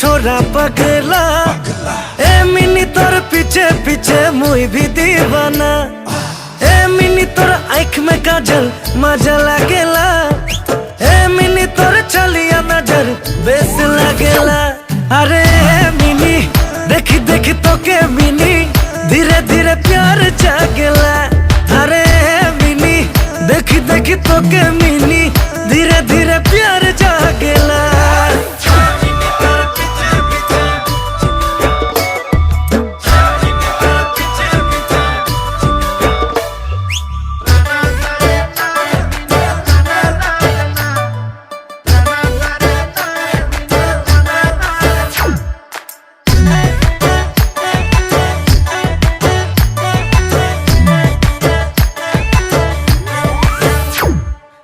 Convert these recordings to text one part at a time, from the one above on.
छोरा पगला ए मिनी तोर पीछे पीछे मुई भी दीवाना ए मिनी तोर आँख में काजल मजा लागेला ए मिनी तोर चलिया नजर बेस लागेला। अरे मिनी देखी देखी तो के मिनी धीरे धीरे प्यार जागेला। अरे मिनी देखी देखी तो के मिनी धीरे धीरे प्यार जागेला।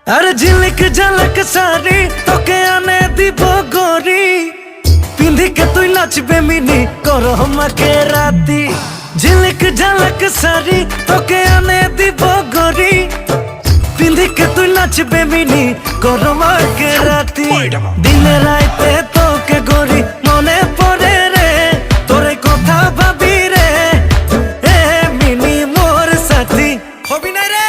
अरे झिलक झलक सारी तोके आने दीबो गोरी पिंधी के तू नाचबे मिनी करो हमके राती। झिलक झलक सारी तोके आने दीबो गोरी पिंधी के तू नाचबे मिनी करो हमके राती। दिन राते तोके गोरी मने पड़े रे तोरे कथा भाबी रे ए मिनी मोर साथी हबी ना रे।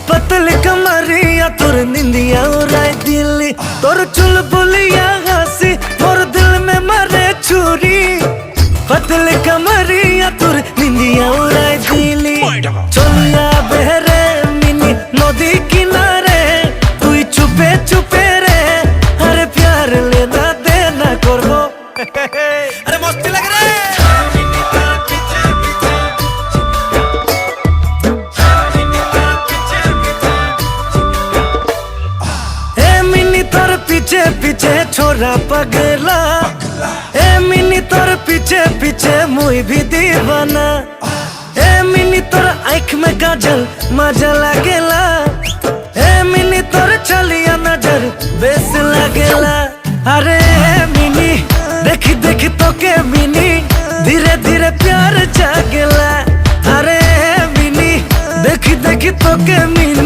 पतल कमरिया तोर निंदिया उड़ाए दिल्ली तोर चुलबुलिया हंसी तोर दिल में मारे छुरी। पतल कमरिया तोर निंदिया उड़ाए दिल्ली चलिया बहरे मिनी नदी किनारे तू चुपे चुपे रे। अरे प्यार लेना देना करो अरे मस्ती लग रहा है। पीछे पीछे छोरा पगला ए मिनी तोर पीछे पीछे मुई भी दीवाना ए मिनी तोर आँख में काजल मजा लागेला ए मिनी तोर चलिया नजर बेस लागेला। अरे मिनी देखी देखी तो के मिनी धीरे धीरे प्यार जागेला। अरे मिनी देखी देखी तो के मिनी